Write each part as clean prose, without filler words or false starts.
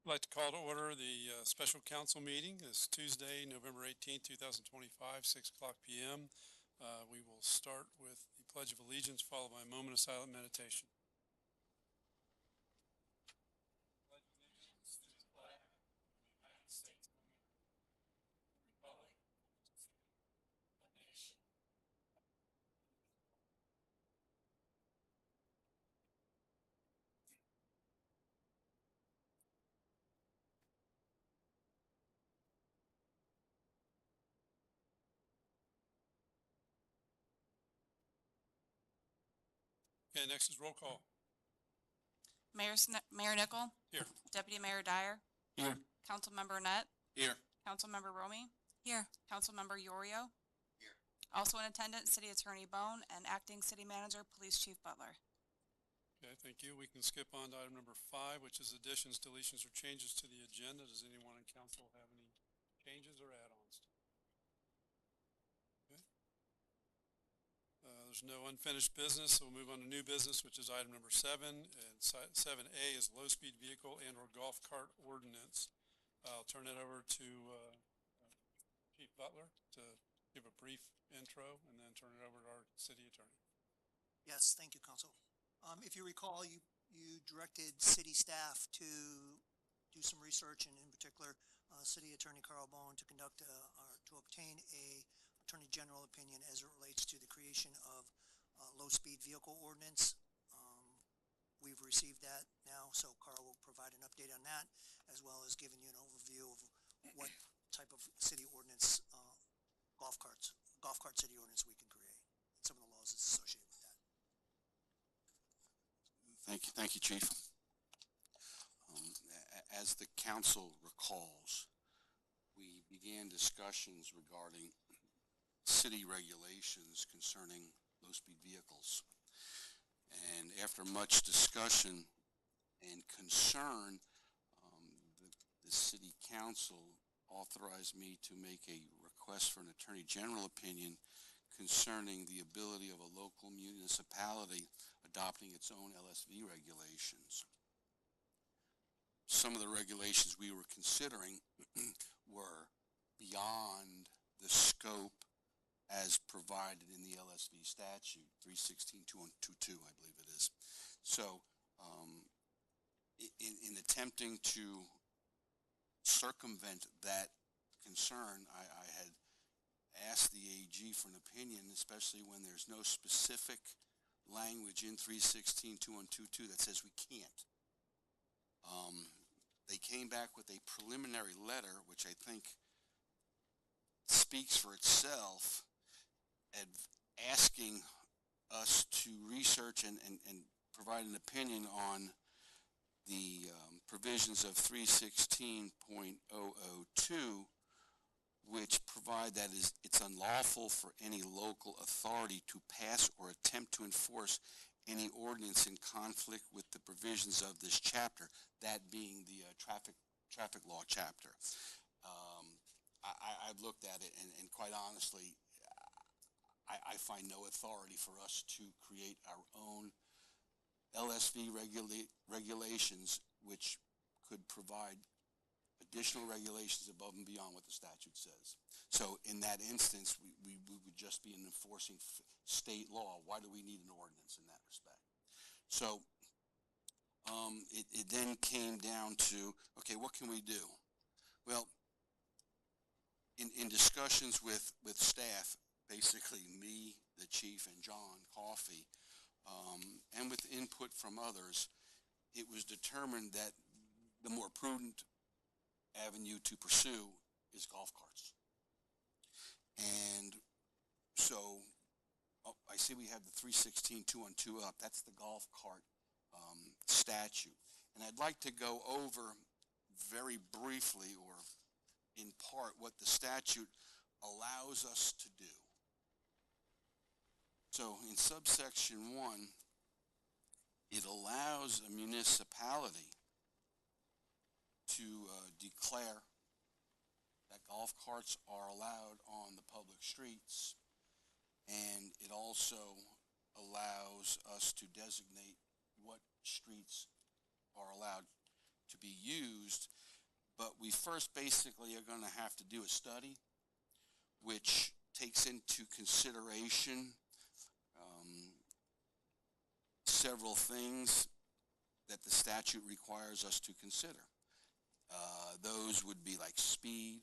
I'd like to call to order the special council meeting. It's Tuesday, November 18th, 2025, 6 o'clock p.m. We will start with the Pledge of Allegiance, followed by a moment of silent meditation. Pledge allegiance to the flag of the United States of America, the republic, a nation. Okay, next is roll call. Mayor Nickel? Here. Deputy Mayor Dyer? Here. Councilmember Nutt? Here. Councilmember Romy? Here. Councilmember Yorio? Here. Also in attendance, City Attorney Bone and Acting City Manager Police Chief Butler. Okay, thank you. We can skip on to item number 5, which is additions, deletions, or changes to the agenda. Does anyone in council have any changes or add-ons? Okay. There's no unfinished business, so we'll move on to new business, which is item number 7. And 7A is low-speed vehicle and or golf cart ordinance. I'll turn it over to Chief Butler to give a brief intro and then turn it over to our city attorney. Yes, thank you, Council. If you recall, you directed city staff to do some research, and in particular, City Attorney Carl Bone to conduct or to obtain a Attorney General opinion as it relates to the creation of low-speed vehicle ordinance. We've received that now, so Carl will provide an update on that, as well as giving you an overview of what type of city ordinance, golf cart city ordinance we can create, and some of the laws that's associated with that. Thank you, Chief. As the council recalls, we began discussions regarding city regulations concerning low-speed vehicles. And after much discussion and concern, the city council authorized me to make a request for an Attorney General opinion concerning the ability of a local municipality adopting its own LSV regulations. Some of the regulations we were considering were beyond the scope as provided in the LSV statute, 316.212, I believe it is. So in attempting to circumvent that concern, I had asked the AG for an opinion, especially when there's no specific language in 316.212 that says we can't. They came back with a preliminary letter, which I think speaks for itself, asking us to research and provide an opinion on the provisions of 316.002, which provide that it's unlawful for any local authority to pass or attempt to enforce any ordinance in conflict with the provisions of this chapter, that being the traffic law chapter. I've looked at it, and quite honestly, I find no authority for us to create our own LSV regulations, which could provide additional regulations above and beyond what the statute says. So in that instance, we would just be enforcing state law. Why do we need an ordinance in that respect? So it then came down to, okay, what can we do? Well, in discussions with staff, basically me, the chief, and John Coffey, and with input from others, it was determined that the more prudent avenue to pursue is golf carts. And so I see we have the 316.212 up. That's the golf cart statute. And I'd like to go over very briefly, or in part, what the statute allows us to do. So in subsection 1, it allows a municipality to declare that golf carts are allowed on the public streets, and it also allows us to designate what streets are allowed to be used, but we first basically are going to have to do a study which takes into consideration several things that the statute requires us to consider. Those would be like speed,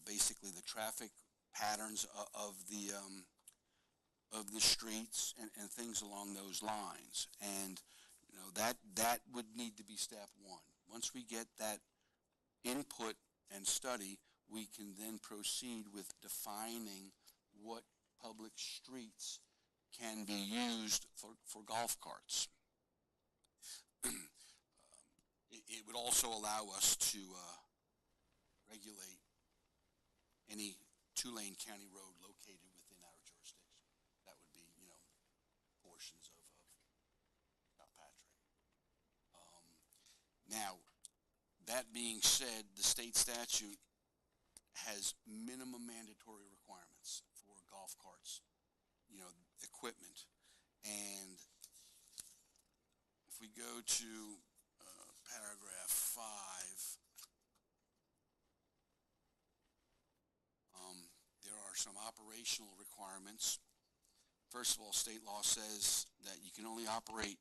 basically the traffic patterns of the streets and things along those lines. And you know, that would need to be step one. Once we get that input and study, we can then proceed with defining what public streets can be used for golf carts. It would also allow us to regulate any two-lane county road located within our jurisdiction. That would be, you know, portions of South Patrick. Now, that being said, the state statute has minimum mandatory requirements for golf carts, you know, equipment. And if we go to paragraph 5, there are some operational requirements. First of all, state law says that you can only operate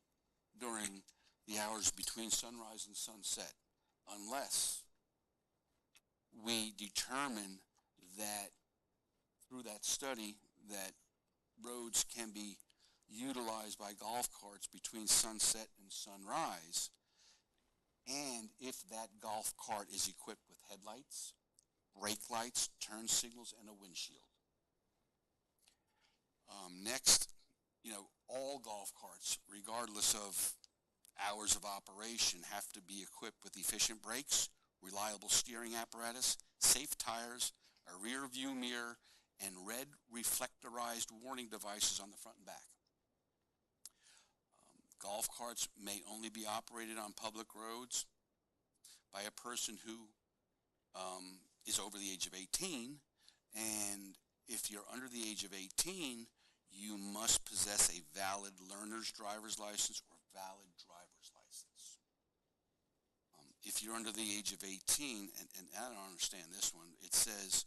during the hours between sunrise and sunset unless we determine that through that study that roads can be utilized by golf carts between sunset and sunrise, and if that golf cart is equipped with headlights, brake lights, turn signals, and a windshield. Next, you know, all golf carts, regardless of hours of operation, have to be equipped with efficient brakes, reliable steering apparatus, safe tires, a rear view mirror, and red reflectorized warning devices on the front and back. Golf carts may only be operated on public roads by a person who is over the age of 18, and if you're under the age of 18, you must possess a valid learner's driver's license or valid driver's license. If you're under the age of 18, and I don't understand this one, it says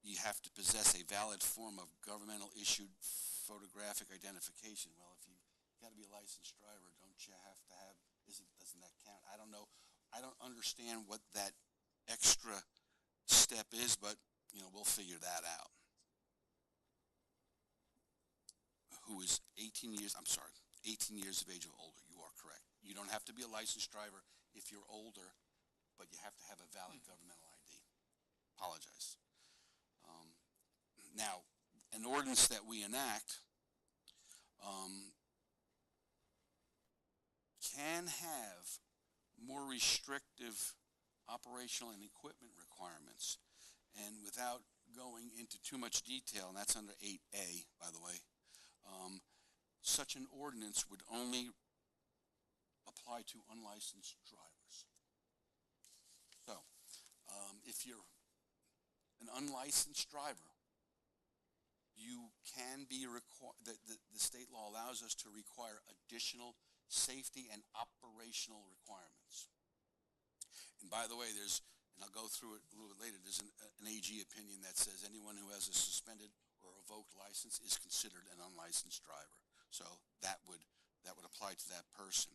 you have to possess a valid form of governmental issued photographic identification. Well, if you got to be a licensed driver, don't you have to have, doesn't that count? I don't know. I don't understand what that extra step is, but, you know, we'll figure that out. Who is 18 years of age or older. You are correct. You don't have to be a licensed driver if you're older, but you have to have a valid governmental ID. Apologize. Now, an ordinance that we enact can have more restrictive operational and equipment requirements. And without going into too much detail, and that's under 8A, by the way, such an ordinance would only apply to unlicensed drivers. So, if you're an unlicensed driver, you can be the state law allows us to require additional safety and operational requirements. And by the way, and I'll go through it a little bit later, there's an AG opinion that says anyone who has a suspended or revoked license is considered an unlicensed driver. So that would apply to that person.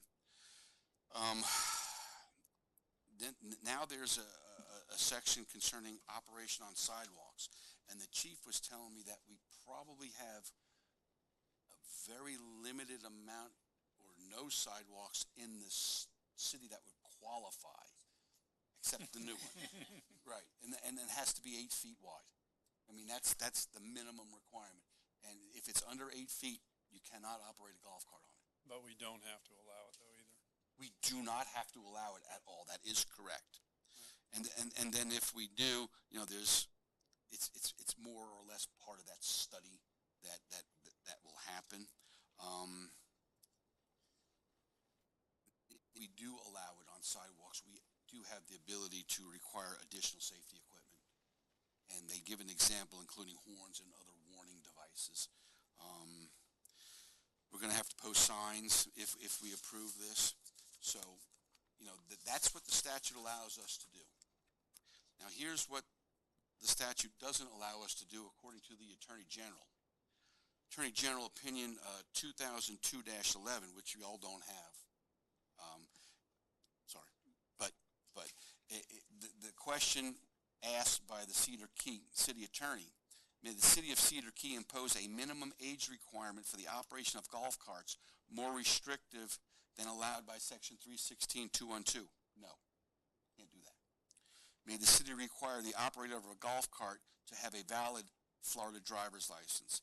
Now there's a section concerning operation on sidewalks, and the chief was telling me that we probably have a very limited amount or no sidewalks in this city that would qualify, except the new one. Right, and it has to be 8 feet wide. I mean, that's the minimum requirement. And if it's under 8 feet, you cannot operate a golf cart on it. But we don't have to allow it though either. We do not have to allow it at all. That is correct. And then if we do, you know, it's more or less part of that study that will happen. We do allow it on sidewalks. We do have the ability to require additional safety equipment. And they give an example, including horns and other warning devices. We're going to have to post signs if we approve this. So, that's what the statute allows us to do. Now, here's what the statute doesn't allow us to do according to the Attorney General. Attorney General Opinion 2002-11, which we all don't have. Sorry. But the question asked by the Cedar Key City Attorney, may the City of Cedar Key impose a minimum age requirement for the operation of golf carts more restrictive than allowed by Section 316-212? No, can't do that. May the city require the operator of a golf cart to have a valid Florida driver's license?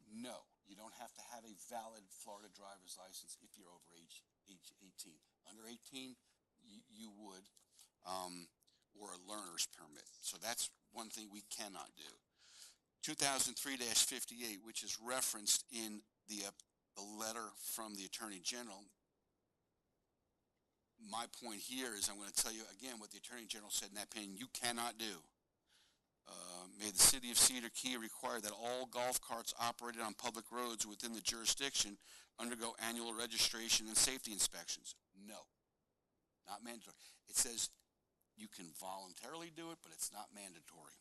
No, you don't have to have a valid Florida driver's license if you're over age 18. Under 18, you would, or a learner's permit. So that's one thing we cannot do. 2003-58, which is referenced in the letter from the Attorney General. My point here is I'm going to tell you again what the Attorney General said in that opinion you cannot do. May the City of Cedar Key require that all golf carts operated on public roads within the jurisdiction undergo annual registration and safety inspections? No, not mandatory. It says you can voluntarily do it, but it's not mandatory.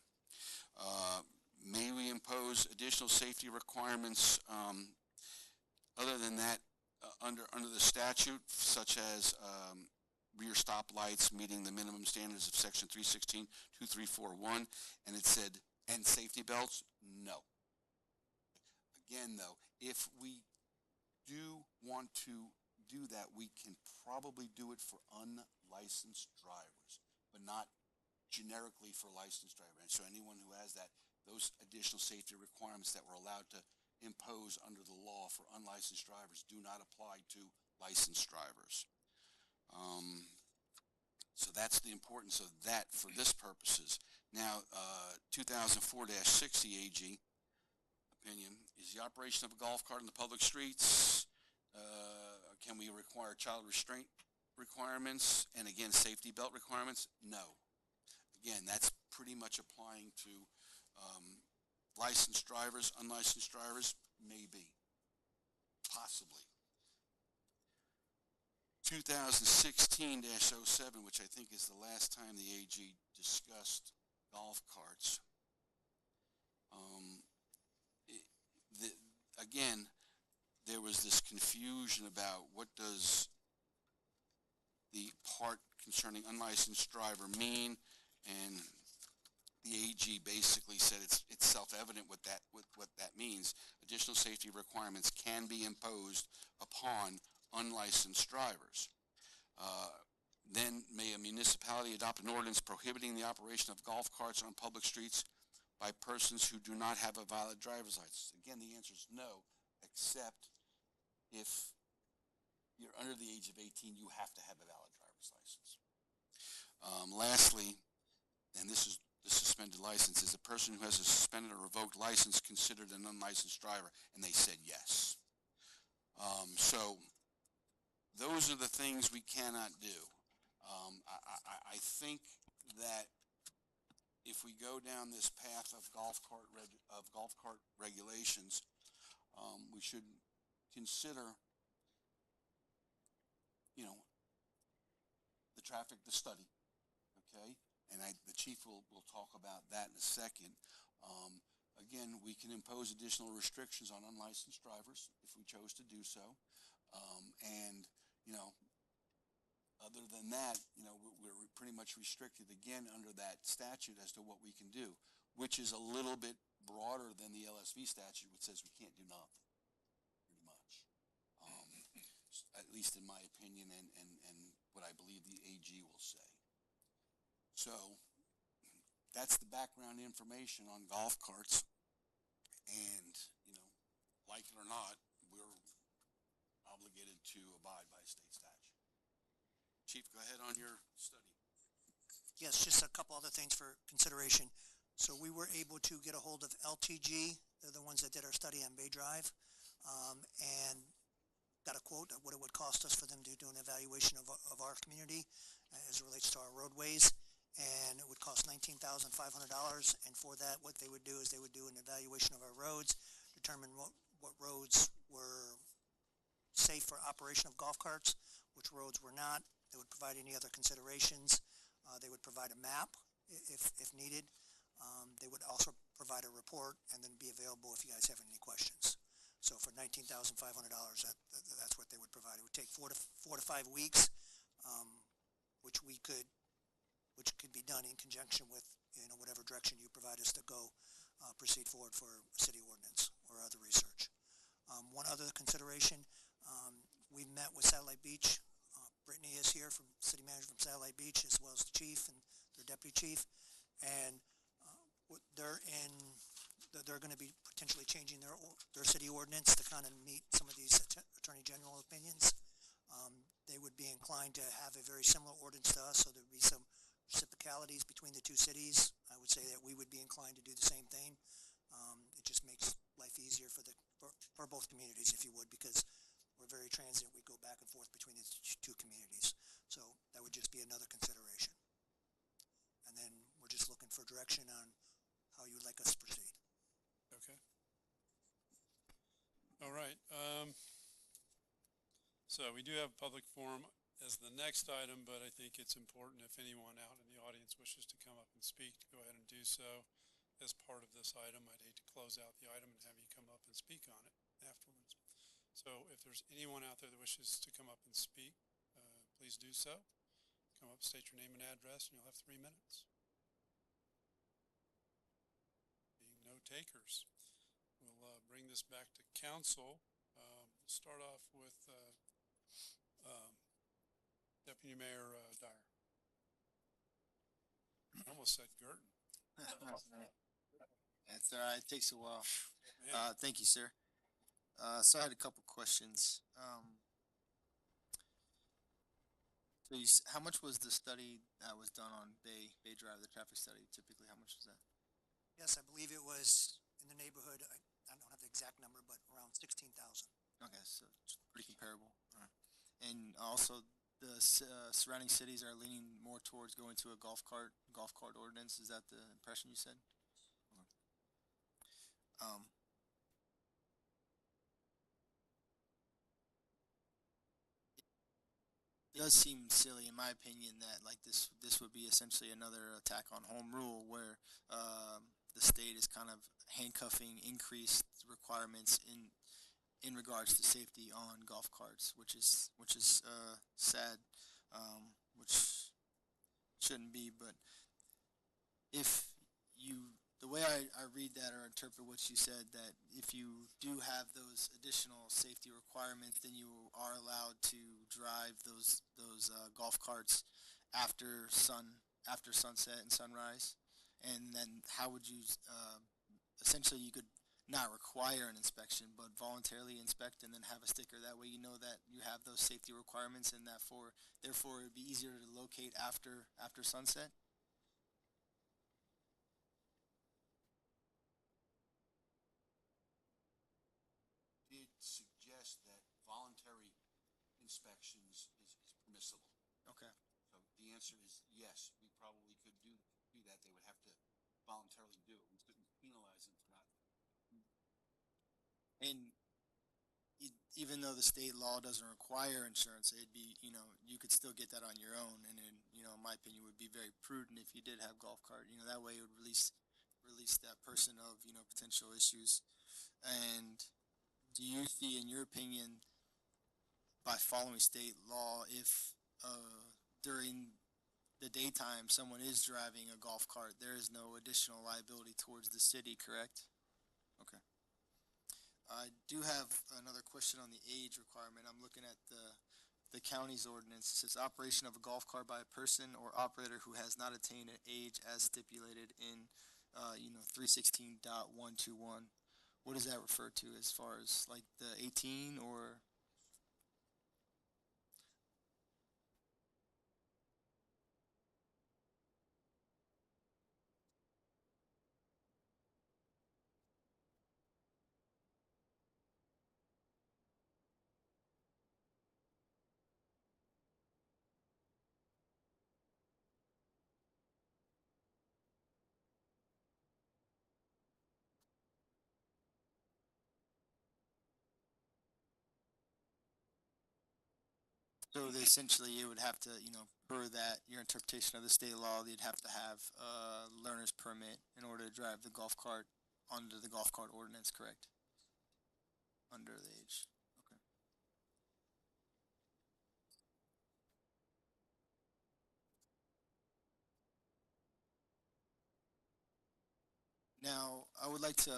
May we impose additional safety requirements other than that under the statute, such as rear stoplights meeting the minimum standards of Section 316-2341, and it said, and safety belts? No. Again, though, if we do want to do that, we can probably do it for unlicensed drivers, but not generically for licensed drivers. So anyone who has those additional safety requirements that we're allowed to impose under the law for unlicensed drivers do not apply to licensed drivers. So that's the importance of that for this purposes. Now, 2004-60 AG opinion is the operation of a golf cart in the public streets. Can we require child restraint requirements and again safety belt requirements? No. Again, that's pretty much applying to licensed drivers, unlicensed drivers, maybe, possibly. 2016-07, which I think is the last time the AG discussed golf carts. Again, there was this confusion about what does the part concerning unlicensed driver mean, and the AG basically said it's self-evident what that means. Additional safety requirements can be imposed upon unlicensed drivers. Then may a municipality adopt an ordinance prohibiting the operation of golf carts on public streets by persons who do not have a valid driver's license? Again, the answer is no, except if you're under the age of 18, you have to have a valid driver's license. Lastly, and this is the suspended license, is a person who has a suspended or revoked license considered an unlicensed driver? And they said yes. So those are the things we cannot do. I think that if we go down this path of golf cart regulations, we should consider, the study, okay? And the chief will talk about that in a second. Again, we can impose additional restrictions on unlicensed drivers if we chose to do so. And, other than that, we're pretty much restricted again under that statute as to what we can do, which is a little bit broader than the LSV statute, which says we can't do nothing, pretty much. At least in my opinion and what I believe the AG will say. So that's the background information on golf carts. And, like it or not, we're obligated to abide by state statute. Chief, go ahead on your study. Yes, just a couple other things for consideration. So we were able to get a hold of LTG. They're the ones that did our study on Bay Drive, and got a quote of what it would cost us for them to do an evaluation of our community as it relates to our roadways. And it would cost $19,500. And for that, what they would do is they would do an evaluation of our roads, determine what roads were safe for operation of golf carts, which roads were not. They would provide any other considerations. They would provide a map if needed. They would also provide a report and then be available if you guys have any questions. So for $19,500, that's what they would provide. It would take 4 to 5 weeks, which could be done in conjunction with, you know, whatever direction you provide us to go, proceed forward for city ordinance or other research. One other consideration, we met with Satellite Beach. Brittany is here from city manager from Satellite Beach, as well as the chief and their deputy chief, and they're going to be potentially changing their city ordinance to kind of meet some of these attorney general opinions. They would be inclined to have a very similar ordinance to us, so there would be some reciprocalities between the two cities. I would say that we would be inclined to do the same thing. It just makes life easier for both communities, if you would, because we're very transient. We go back and forth between the two communities. So that would just be another consideration. And then we're just looking for direction on how you would like us to proceed. Okay. All right. So we do have public forum as the next item, but I think it's important if anyone out in the audience wishes to come up and speak, to go ahead and do so as part of this item. I'd hate to close out the item and have you come up and speak on it afterwards. So if there's anyone out there that wishes to come up and speak, please do so. Come up, state your name and address, and you'll have 3 minutes. Being no takers, we'll bring this back to council. We'll start off with Deputy Mayor Dyer. I almost said Girton. That's all right. It takes a while. Man, Thank you, sir. So I had a couple questions. So how much was the study that was done on Bay Drive, the traffic study? Typically, how much was that? Yes, I believe it was in the neighborhood, I don't have the exact number, but around 16,000. Okay, so it's pretty comparable. All right. And also, the surrounding cities are leaning more towards going to a golf cart ordinance. Is that the impression you said? Okay. It does seem silly, in my opinion, that like this would be essentially another attack on home rule, where the state is kind of handcuffing increased requirements in regards to safety on golf carts, which is sad, which shouldn't be. But if the way I read that or interpret what you said, that if you do have those additional safety requirements, then you are allowed to drive those golf carts after sunset and sunrise. And then how would you essentially, you could not require an inspection, but voluntarily inspect and then have a sticker. That way you know that you have those safety requirements, and therefore it would be easier to locate after sunset. Did suggest that voluntary inspections is permissible. Okay. So the answer is yes, we probably could do that. They would have to voluntarily do it. We couldn't penalize them for not. And even though the state law doesn't require insurance, it'd be, you could still get that on your own. And then, in my opinion, would be very prudent if you did have golf cart. That way it would release that person of, potential issues. And do you see, in your opinion, by following state law, if during the daytime someone is driving a golf cart, there is no additional liability towards the city, correct? Okay. I do have another question on the age requirement. I'm looking at the county's ordinance. It says operation of a golf cart by a person or operator who has not attained an age as stipulated in 316.121. What does that refer to as far as like the 18 or? So essentially, it would have to, per that, your interpretation of the state law, you'd have to have a learner's permit in order to drive the golf cart under the golf cart ordinance, correct? Under the age. Okay. Now, I would like to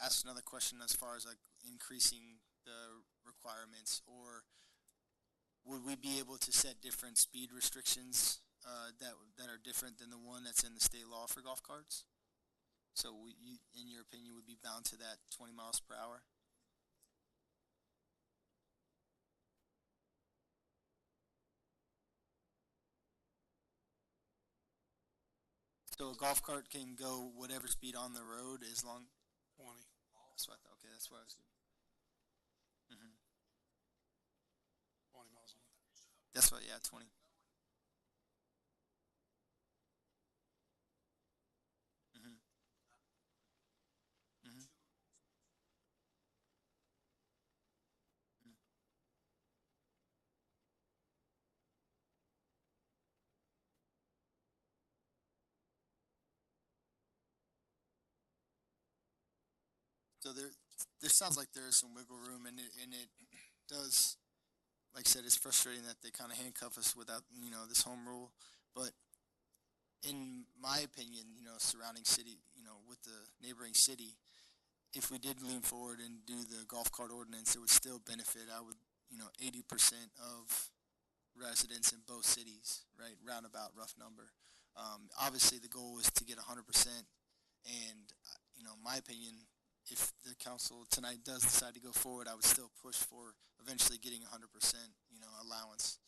ask another question as far as like increasing the requirements, or would we be able to set different speed restrictions that are different than the one that's in the state law for golf carts? So in your opinion, would be bound to that 20 miles per hour? So a golf cart can go whatever speed on the road as long. 20. That's what I thought. Okay, that's what I was doing. 20 miles an hour. That's what. Yeah, 20. hmm hmm So there sounds like there is some wiggle room, and it does. Like I said, it's frustrating that they kind of handcuff us without this home rule. But in my opinion, surrounding city, with the neighboring city, if we did lean forward and do the golf cart ordinance, it would still benefit. I would, 80% of residents in both cities, right? Roundabout rough number. Obviously, the goal is to get 100%, and my opinion, if the council tonight does decide to go forward, I would still push for eventually getting 100%, allowance.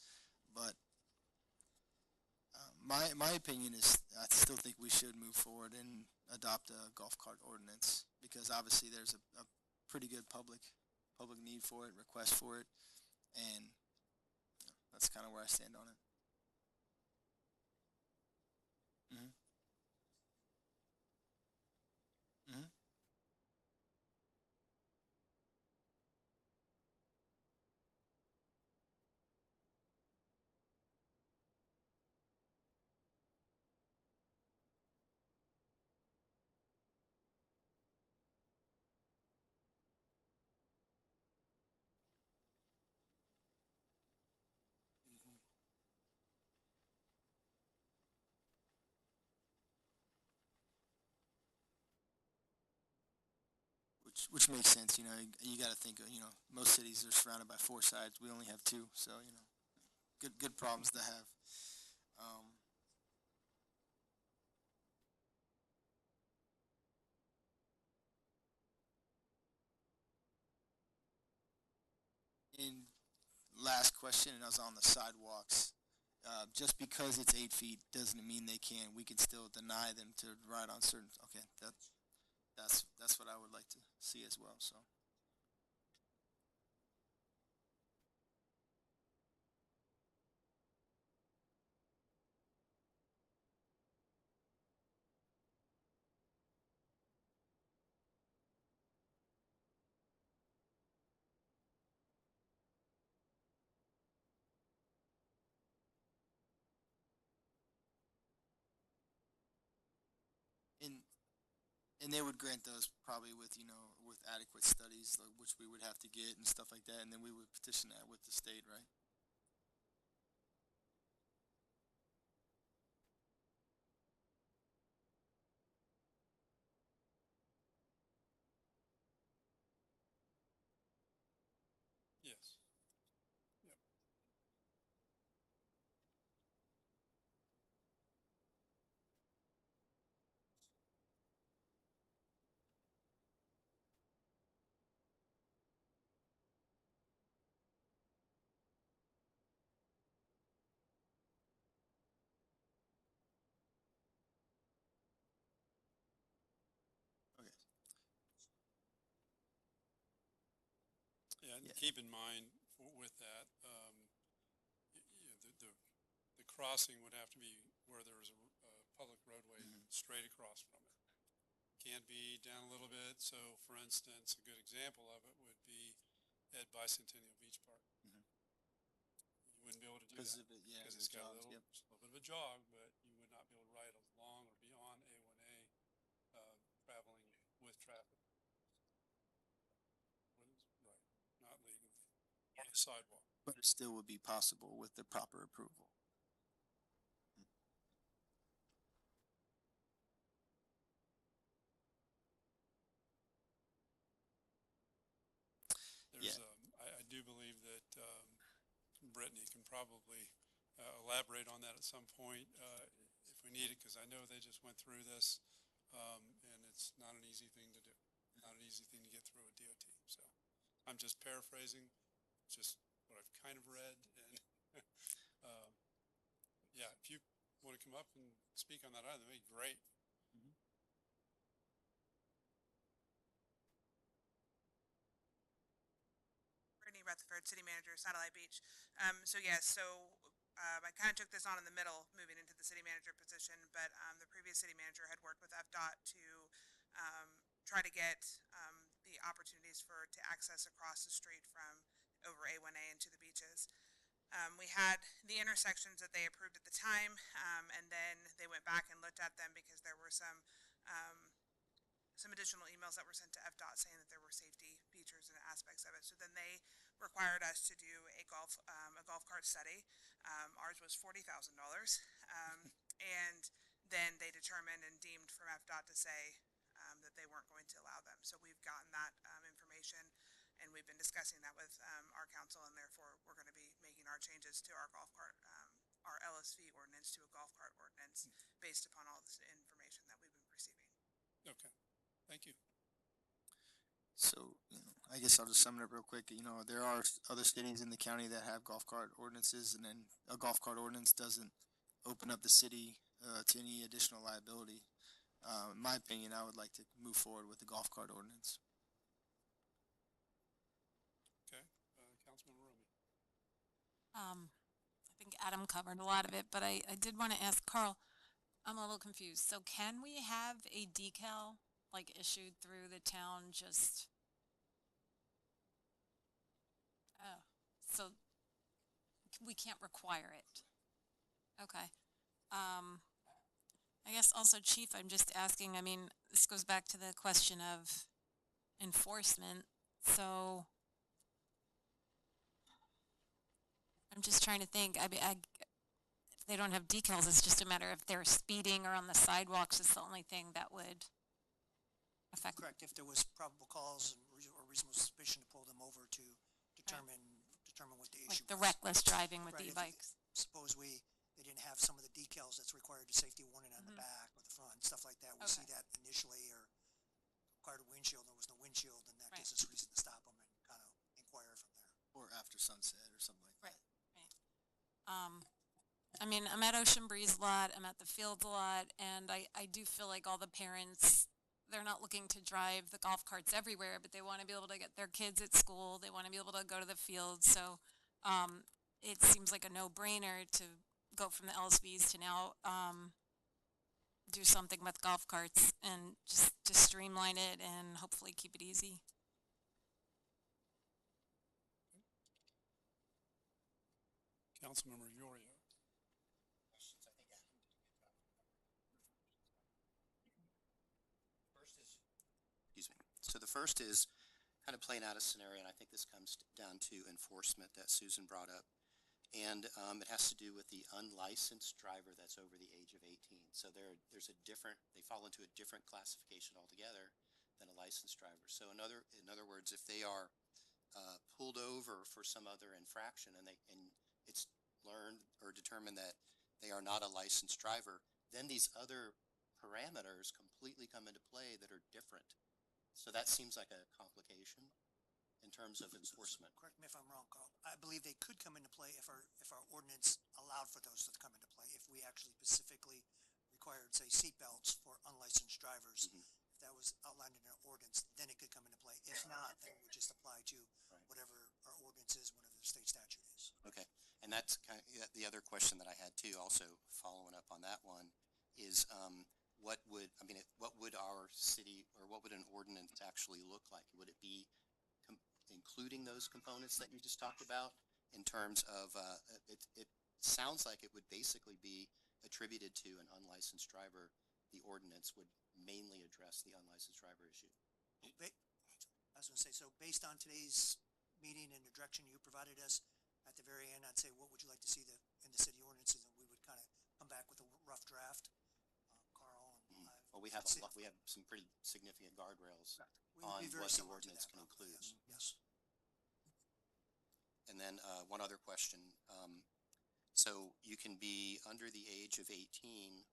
But my opinion is, I still think we should move forward and adopt a golf cart ordinance, because obviously there's a pretty good public need for it, request for it, and that's kind of where I stand on it. hmm hmm Which makes sense. You got to think. Most cities are surrounded by four sides. We only have two, so good problems to have. Um, and last question, and I was on the sidewalks. Just because it's 8 feet doesn't mean they can. We can still deny them to ride on certain. Okay, that's what I would like to see as well. So. And and they would grant those probably with with adequate studies, like, which we would have to get and stuff like that, and then we would petition that with the state, right? Yes. Yep. Okay. Yeah, and Yeah. keep in mind with that, the crossing would have to be where there is a public roadway straight across from it. Can't be down a little bit. So, for instance, a good example of it would be at Bicentennial Beach Park. Mhm. You wouldn't be able to do Because that. of it, yeah, Because the it's got a jobs, little, yep. just a little bit of a jog, but you would not be able to ride along or beyond A1A, traveling with traffic. Right, not legally, on the sidewalk. But it still would be possible with the proper approval. There's, I do believe that, Brittany can probably, elaborate on that at some point, if we need it, because I know they just went through this, and it's not an easy thing to do, not an easy thing to get through a DOT, so. I'm just paraphrasing, just what I've kind of read, and, yeah, if you want to come up and speak on that item, that'd be great. Brittany Rutherford, City Manager, Satellite Beach. I kind of took this on in the middle, moving into the City Manager position, but the previous City Manager had worked with FDOT to try to get the opportunities to access across the street from over A1A into the beaches. We had the intersections that they approved at the time, and then they went back and looked at them because there were some additional emails that were sent to FDOT saying that there were safety features and aspects of it. So then they required us to do a golf cart study. Ours was $40,000, and then they determined and deemed from FDOT to say that they weren't going to allow them. So we've gotten that information, and we've been discussing that with our council, and therefore we're going to be making our changes to our golf cart, our LSV ordinance to a golf cart ordinance based upon all this information that we've been receiving. Okay, thank you. So, I guess I'll just sum it up real quick. There are other cities in the county that have golf cart ordinances, and then a golf cart ordinance doesn't open up the city to any additional liability. In my opinion, I would like to move forward with the golf cart ordinance. Okay, Councilman Romy. I think Adam covered a lot of it, but I did want to ask Carl, I'm a little confused. So can we have a decal like issued through the town just? Oh, so we can't require it. Okay. I guess also, Chief, I'm just asking, I mean, this goes back to the question of enforcement. So I'm just trying to think. If they don't have decals, it's just a matter if they're speeding or on the sidewalks. It's the only thing that would affect. Correct, if there was probable cause or reasonable suspicion to pull them over to determine what the issue Like the was. reckless driving with Right, e-bikes. Suppose they didn't have some of the decals that's required to safety warning on the back or the front, stuff like that. We see that initially, or required a windshield, there was no windshield, and that gives us reason to stop them and kind of inquire from there. Or after sunset or something like that. Right. I mean, I'm at Ocean Breeze a lot, I'm at the fields a lot, and I do feel like all the parents, they're not looking to drive the golf carts everywhere, but they want to be able to get their kids at school, they want to be able to go to the field, so it seems like a no-brainer to go from the LSVs to now do something with golf carts and just to streamline it and hopefully keep it easy. Councilmember Yorio. Questions. I think Adam did a good job. First is, excuse me. So the first is kind of playing out a scenario, and I think this comes down to enforcement that Susan brought up. And it has to do with the unlicensed driver that's over the age of 18. So there's a different, they fall into a different classification altogether than a licensed driver. So in other words, if they are pulled over for some other infraction and it's learned or determined that they are not a licensed driver, then these other parameters completely come into play that are different. So that seems like a complication in terms of enforcement. Correct me if I'm wrong, Carl. I believe they could come into play if our ordinance allowed for those to come into play. If we actually specifically required, say, seatbelts for unlicensed drivers, if that was outlined in our ordinance, then it could come into play. If not, then it would just apply to whatever our ordinance is, whatever the state statute is. Okay, and that's kind of the other question that I had too, also following up on that one, is what would our city, or what would an ordinance actually look like? Would it be including those components that you just talked about? in terms of, it sounds like it would basically be attributed to an unlicensed driver. The ordinance would mainly address the unlicensed driver issue. I was gonna say, so based on today's meeting and the direction you provided us, at the very end, I'd say, what would you like to see in the city ordinances? And we would kind of come back with a rough draft. Carl and I. Well, we have we have some pretty significant guardrails We would on be very what the similar to ordinance that, can probably, include. yes. And then, one other question. So you can be under the age of 18,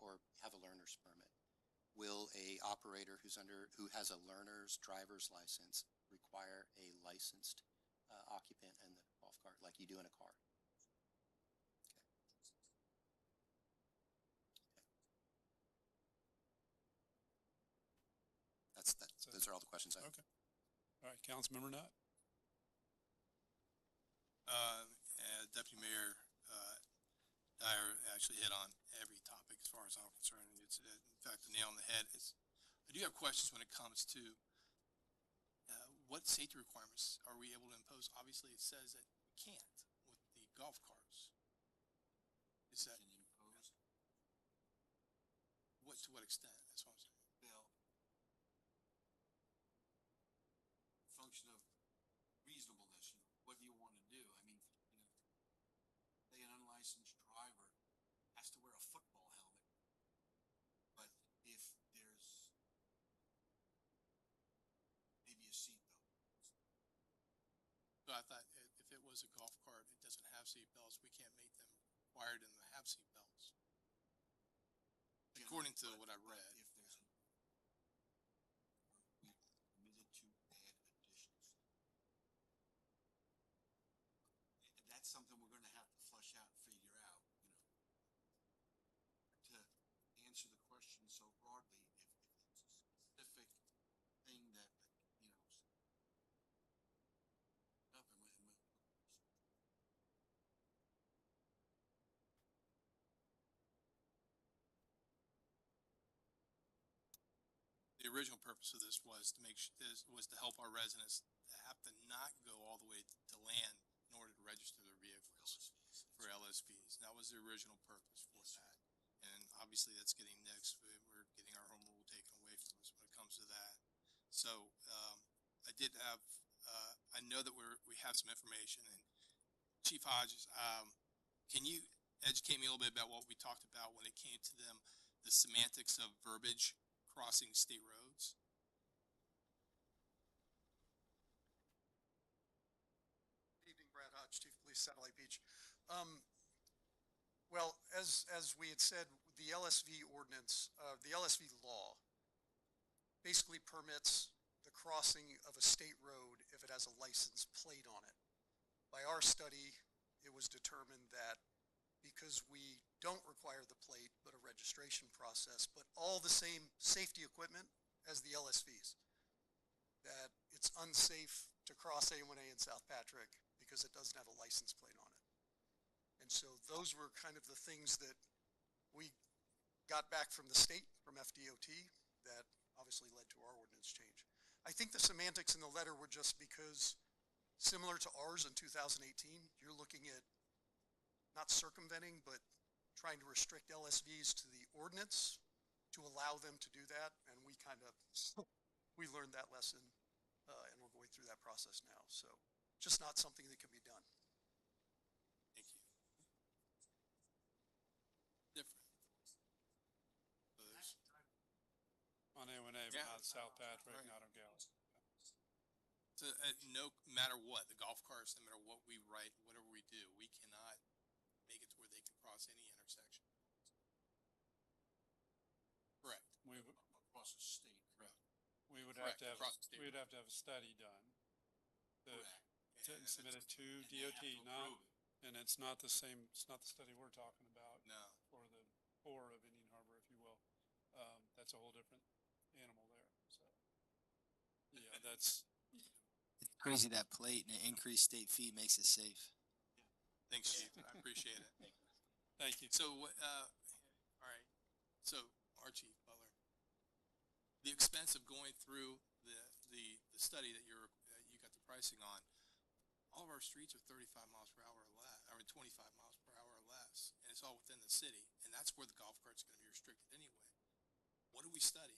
or have a learner's permit. Will a operator who has a learner's driver's license require a licensed occupant in the golf cart like you do in a car? Those are all the questions I have. Okay. All right, Councilmember Nutt. Deputy Mayor Dyer actually hit on every topic as far as I'm concerned. It's, in fact, the nail on the head. I do have questions when it comes to what safety requirements are we able to impose? Obviously, it says that we can't with the golf carts. Is that impose? To what extent? That's what I'm saying. Bill, function of reasonableness. What do you want to do? I mean, say an unlicensed driver has to wear a football helmet, but if there's maybe a seatbelt. So I thought if it was a golf cart, it doesn't have seat belts. We can't make them required them to have seat belts. According to what I read. If there's we committed to add additions. That's something we're going to have to flush out and figure out, to answer the question so broadly, if it's a specific thing that, The original purpose of this was to was to help our residents have to not go all the way to land in order to register their vehicles for LSVs. That was the original purpose for that. And obviously that's getting nixed. We're getting our home rule taken away from us when it comes to that. So I did have, I know that we have some information. And Chief Hodges, can you educate me a little bit about what we talked about when it came to the semantics of verbiage crossing state roads? Good evening, Brad Hodge, Chief of Police, Satellite Beach. Well, as we had said, the LSV ordinance, the LSV law basically permits the crossing of a state road if it has a license plate on it. By our study, it was determined that because we don't require the plate, but a registration process, but all the same safety equipment as the LSVs, that it's unsafe to cross A1A in South Patrick because it doesn't have a license plate on it. And so those were kind of the things that we got back from the state, from FDOT, that obviously led to our ordinance change. I think the semantics in the letter were just because, similar to ours in 2018, you're looking at not circumventing, but trying to restrict LSVs to the ordinance to allow them to do that. And we kind of, we learned that lesson, and we're going through that process now. So just not something that can be done. Thank you. Different. Others? On A1A, but Yeah. not South Patrick, Right. not on Gallup. So, no matter what, the golf carts, no matter what we write, whatever we do, we cannot make it to where they can cross any intersection. Correct. We would, across the state. Correct. we would Correct, have to have, across the state. we would have to have a study done. And Submit it that's- to And they have DOT, to not, approve it. and it's not the same, it's not the study we're talking about No. for the core of Indian Harbor, if you will. That's a whole different animal there, so. Yeah, that's, It's crazy that plate and an increased state fee makes it safe. Thanks, Chief. I appreciate it. thank you. So, all right. So, our Chief Butler, the expense of going through the study that you got the pricing on all of our streets are 35 miles per hour or less, I mean 25 miles per hour or less, and it's all within the city, and that's where the golf cart's going to be restricted anyway. What do we study?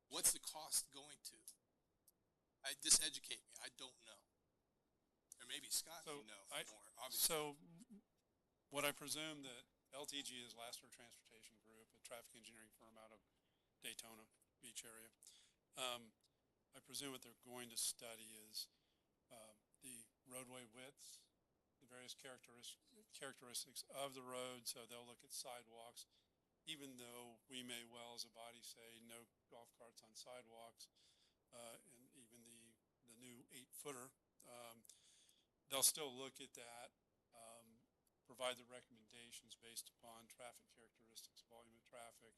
What's the cost going to? Just educate me. I don't know. Or maybe Scott So may know I- more. Obviously, So what I presume that LTG is Lasser Transportation Group, a traffic engineering firm out of Daytona Beach area. I presume what they're going to study is the roadway widths, the various characteristics of the road. So they'll look at sidewalks, even though we may well as a body say no golf carts on sidewalks, and even the new 8-footer. They'll still look at that, provide the recommendations based upon traffic characteristics, volume of traffic,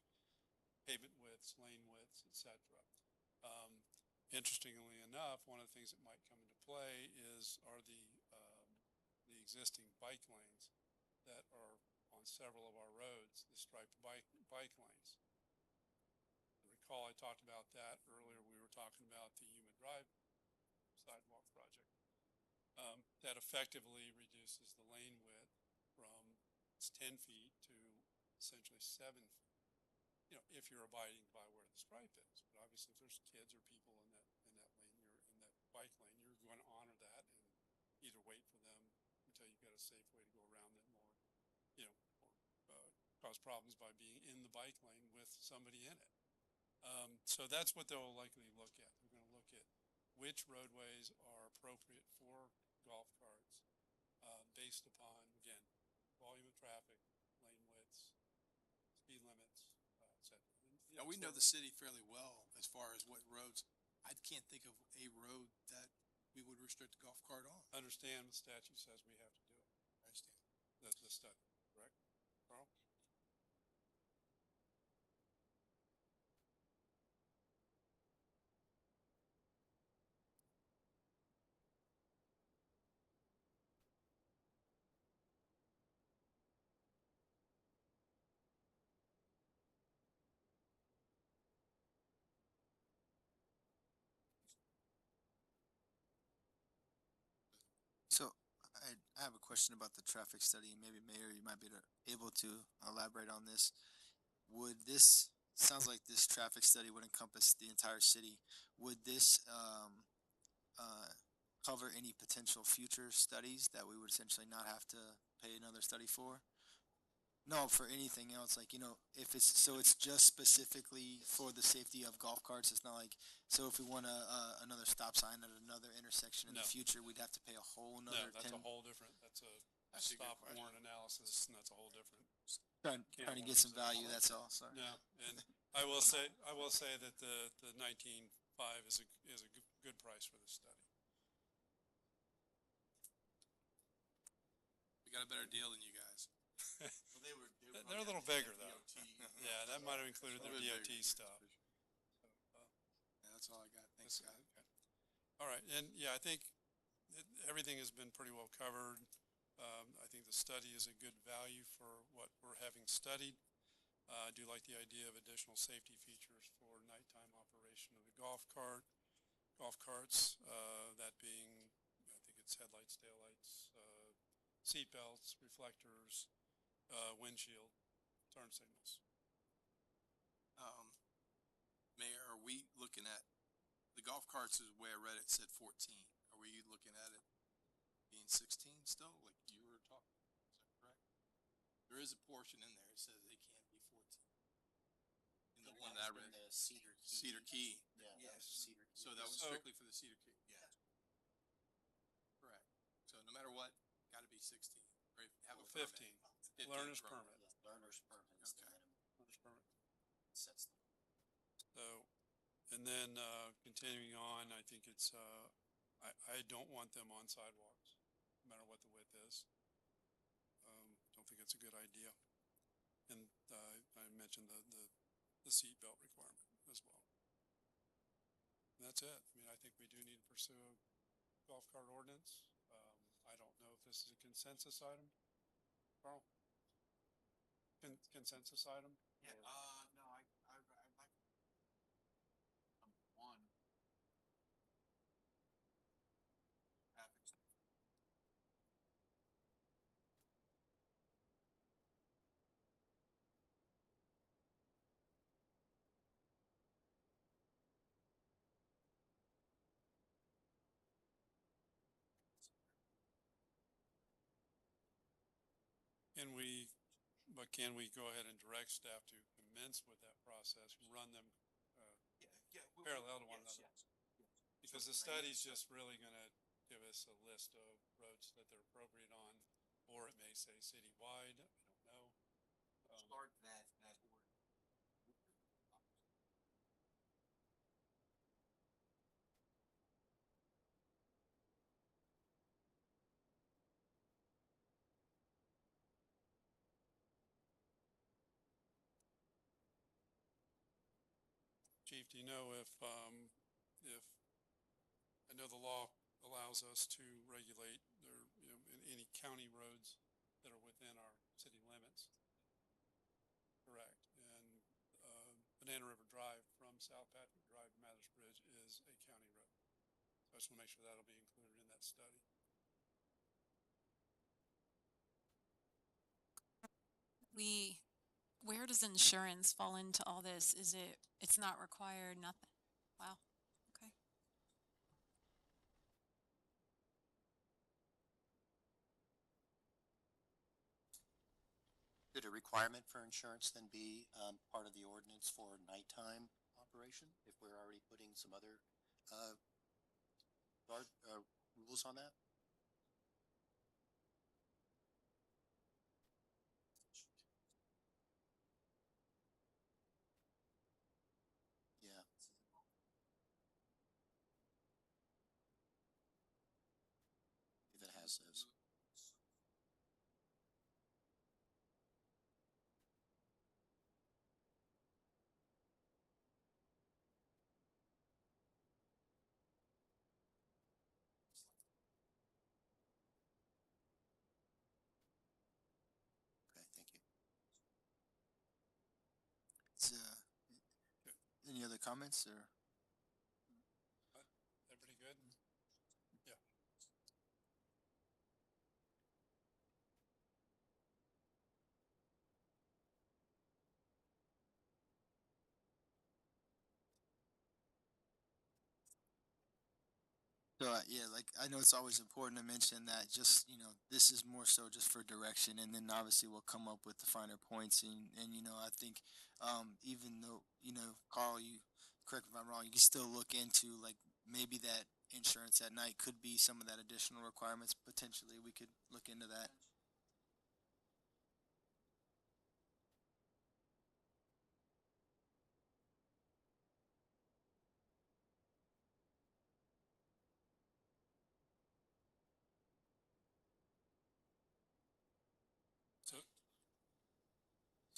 pavement widths, lane widths, etc. Interestingly enough, one of the things that might come into play are the existing bike lanes that are on several of our roads, the striped bike lanes. Recall I talked about that earlier. We were talking about the Yuma Drive sidewalk project. That effectively reduces the lane width from 10 feet to essentially 7 feet. You know, if you're abiding by where the stripe is. But obviously, if there's kids or people in that lane, you're in that bike lane, you're going to honor that and either wait for them until you've got a safe way to go around them, or cause problems by being in the bike lane with somebody in it. So that's what they'll likely look at. They're going to look at which roadways are appropriate for golf carts, based upon, again, volume of traffic, lane widths, speed limits, etc. now we know the city fairly well as far as what roads. I can't think of a road that we would restrict a golf cart on. Understand the statute says we have to do it. I understand. The study, correct, Carl? So I have a question about the traffic study, and maybe Mayor, you might be able to elaborate on this. Would this, sounds like this traffic study would encompass the entire city. Would this cover any potential future studies that we would essentially not have to pay another study for? No, for anything else, like, if it's, so it's just specifically for the safety of golf carts. It's not like, so if we want another stop sign at another intersection in the No. future, we'd have to pay a whole No, nother that's 10. a whole different, that's a That's a good stop question. warrant analysis, and that's a whole different. Trying to get some value, that's all, sorry. No, and I will say that the 19.5 is a good price for this study. We got a better deal than you guys. Well, They're a little bigger though. Yeah, that might have included their little bit DOT bigger. stuff. Yeah, that's all I got. Thanks, Scott. Okay. All right, and yeah, I think everything has been pretty well covered. I think the study is a good value for what we're having studied. I do like the idea of additional safety features for nighttime operation of the golf carts, that being, I think it's headlights, taillights, seat belts, reflectors, windshield, turn signals. Mayor, are we looking at the golf carts? Is the way I read it said 14. Are we looking at it being 16 still, like you were talking? Is that correct? There is a portion in there that says they can be 14. In the one that I read, The Cedar Key. Cedar Key. Yeah, that was Yes. Cedar Key. So that was So- strictly for the Cedar Key. Yeah. Correct. So no matter what, got to be 16. Or have a permit. 15. 15 Learner's permit. permit. Yeah, learner's permit is the Okay. minimum, Learner's permit. sets the. So, and then, continuing on, I think it's, I don't want them on sidewalks, no matter what the width is. Don't think it's a good idea. And, I mentioned the seatbelt requirement as well. And that's it. I mean, I think we do need to pursue a golf cart ordinance. I don't know if this is a consensus item. Carl? Consensus item? Yeah, Or- no, I'd like, one, traffic, can we go ahead and direct staff to commence with that process, run them, parallel to one another? Because the study's just really gonna give us a list of roads that they're appropriate on, or it may say citywide, I don't know. Start that order. Chief, do you know if, I know the law allows us to regulate any county roads that are within our city limits. Correct. And, Banana River Drive from South Patrick Drive to Mathers Bridge is a county road. So I just want to make sure that'll be included in that study. Where does insurance fall into all this? It's not required, nothing? Wow, okay. Could a requirement for insurance then be part of the ordinance for nighttime operation, if we're already putting some other rules on that? Yeah. If it has those. Okay, thank you. Is, any other comments or? Everybody good? Yeah. So, yeah, like, I know it's always important to mention that just, this is more so just for direction, and then obviously we'll come up with the finer points, and, I think, even though, Carl, you, correct me if I'm wrong, you can still look into, like, maybe that insurance at night could be some of that additional requirements, potentially, we could look into that.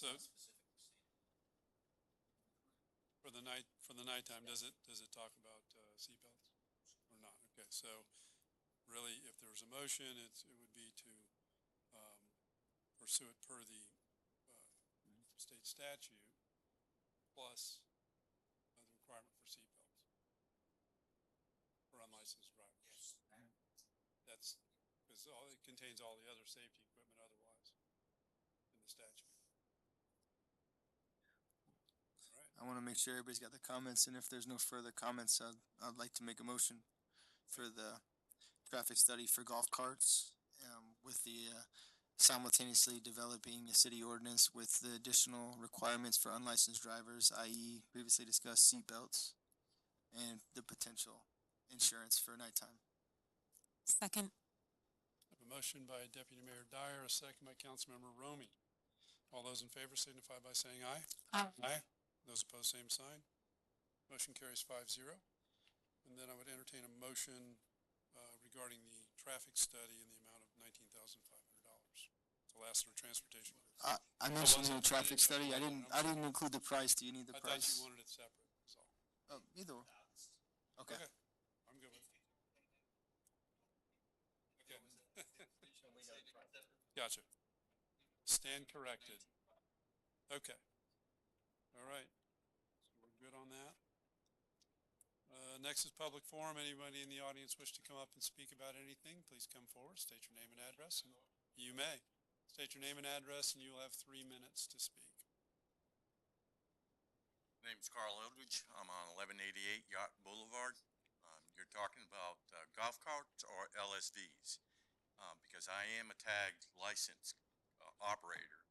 So for the nighttime, does it talk about, seatbelts or not? Okay, so really, if there's a motion, it would be to, pursue it per the, state statute plus the requirement for seatbelts for unlicensed drivers. Yes. That's, because it contains all the other safety equipment otherwise in the statute. I want to make sure everybody's got the comments, and if there's no further comments, I'd like to make a motion for the traffic study for golf carts, with the, simultaneously developing a city ordinance with the additional requirements for unlicensed drivers, i.e. previously discussed seatbelts, and the potential insurance for nighttime. Second. I have a motion by Deputy Mayor Dyer, a second by Councilmember Romy. All those in favor signify by saying aye. Aye. Aye. Those opposed, same sign. Motion carries 5-0. And then I would entertain a motion regarding the traffic study in the amount of $19,500 to last our transportation. I mentioned the traffic study. I didn't include the price. Do you need the I thought price? you wanted it separate, that's all. Oh, either one. Okay. I'm good with it. Okay. Gotcha. Stand corrected. Okay. All right. So we're good on that. Next is public forum. Anybody in the audience wish to come up and speak about anything, please come forward, state your name and address. And you may. State your name and address, and you'll have 3 minutes to speak. My name's Carl Eldridge. I'm on 1188 Yacht Boulevard. You're talking about golf carts or LSVs? Because I am a tagged licensed operator.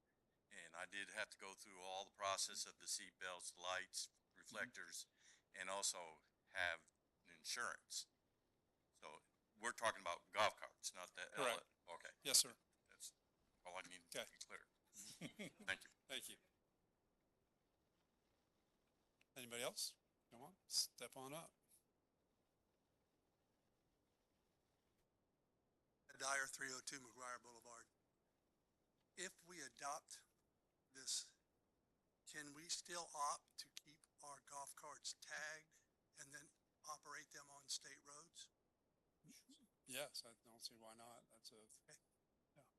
And I did have to go through all the process of the seat belts, lights, reflectors, and also have insurance. So we're talking about golf carts, not the Correct. Okay, Yes, sir. that's all I need Okay. to be clear. Thank you. Thank you. Anybody else? Come on, step on up. Dyer, 302 McGuire Boulevard. If we adopt this, can we still opt to keep our golf carts tagged and then operate them on state roads? Yes, I don't see why not. That's a,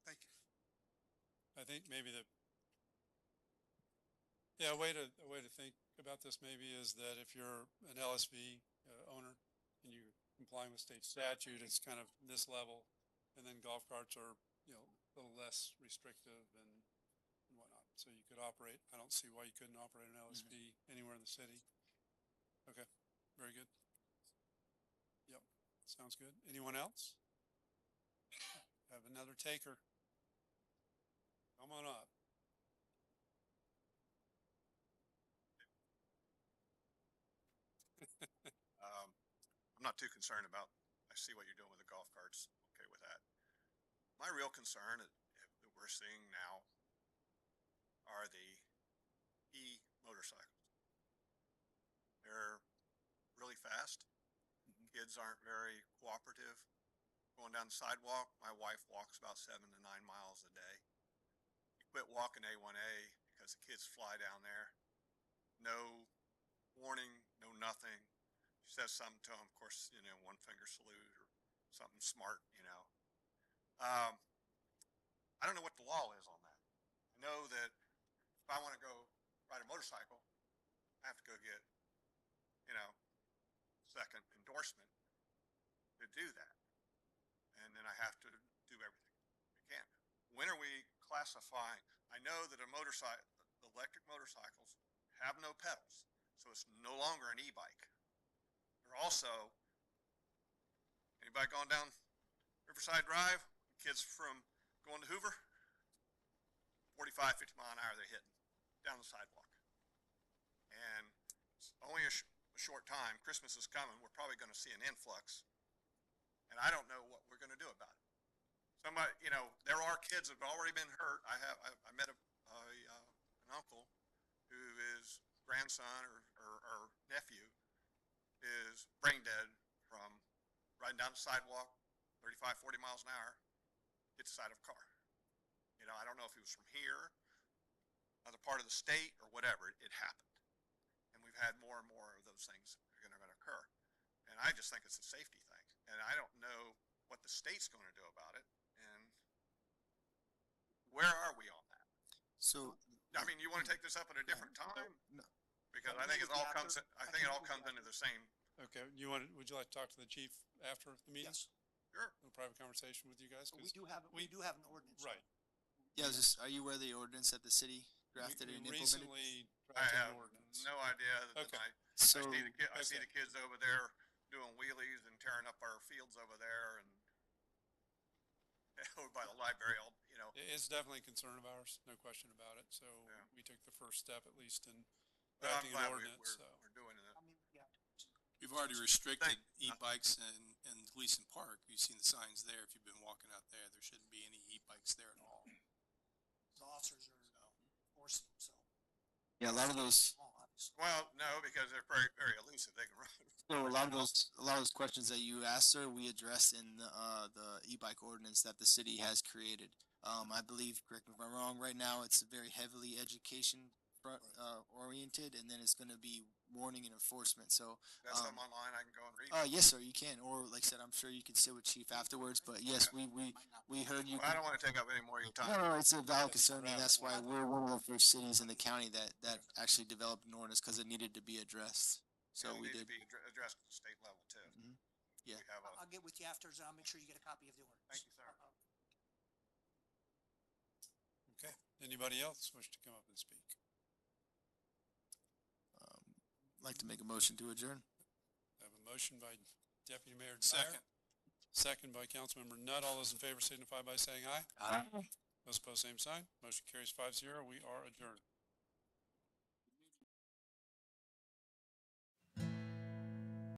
Thank you. I think maybe a way to think about this maybe is that if you're an LSV owner and you're complying with state statute, it's kind of this level, and then golf carts are, you know, a little less restrictive and whatnot. So you could operate. I don't see why you couldn't operate an LSV anywhere in the city. Okay, very good. Yep, sounds good. Anyone else? Have another taker. Come on up. I'm not too concerned about, I see what you're doing with the golf carts, okay with that. My real concern that we're seeing now are the e-motorcycles. They're really fast. Kids aren't very cooperative. Going down the sidewalk, my wife walks about 7 to 9 miles a day. You quit walking A1A because the kids fly down there. No warning, no nothing. She says something to them, of course, you know, one finger salute or something smart, you know. I don't know what the law is on that. I know that if I want to go ride a motorcycle, I have to go get, you know, second endorsement to do that. And then I have to do everything I can. When are we classifying? I know that electric motorcycles have no pedals, so it's no longer an e-bike. They're also, anybody going down Riverside Drive? Kids from going to Hoover? 45, 50 mile an hour they're hitting down the sidewalk. And it's only a short time. Christmas is coming. We're probably going to see an influx. And I don't know what we're going to do about it. Somebody, you know, there are kids that have already been hurt. I met an uncle whose grandson or nephew is brain dead from riding down the sidewalk, 35, 40 miles an hour, hits the side of a car. You know, I don't know if he was from here, another part of the state, or whatever. It happened. And we've had more and more of those things that are going to occur. And I just think it's a safety thing. And I don't know what the state's going to do about it. And where are we on that? So, I mean, you want to take this up at a different time? no. Because I think it all comes into the same. Okay, would you like to talk to the chief after the meeting? Yes, Sure. A private conversation with you guys? but 'Cause we do have an ordinance. Right. Yeah, are you aware of the ordinance that the city drafted We and implemented? recently I drafted have an ordinance. no idea. Okay. So, I see the kids over there doing wheelies and tearing up our fields over there and over by the library, you know. It's definitely a concern of ours, no question about it. So Yeah. we took the first step, at least, in But I'm drafting an glad ordinance, so. we're doing it. I mean, yeah. We've already restricted e-bikes and Gleason Park. You've seen the signs there. If you've been walking out there, there shouldn't be any e-bikes there at all. The officers are enforcing, so. yeah, a lot of those, Obviously. Well, no, because they're very, very elusive. They can run. so a lot of those questions that you asked, sir, we addressed in the e-bike ordinance that the city has created. I believe, correct me if I'm wrong, right now it's very heavily education oriented, and then it's going to be warning and enforcement. So, That's something online I can go and read. yes, sir, you can. Or like I said, I'm sure you can sit with Chief afterwards. But yes, we heard you. Well, I don't want to take up any more of your time. No, it's a valid concern, and that's why we're one of the first cities in the county that actually developed an ordinance because it needed to be addressed. So It'll we need did. to be addressed at the state level too. Yeah. We have I'll get with you after, so I'll make sure you get a copy of the ordinance. Thank you, sir. Okay, anybody else wish to come up and speak? Like to make a motion to adjourn. I have a motion by Deputy Mayor Dyer. Second by Councilmember Nutt. All those in favor signify by saying aye. Aye. Those opposed, same sign. Motion carries 5-0. We are adjourned.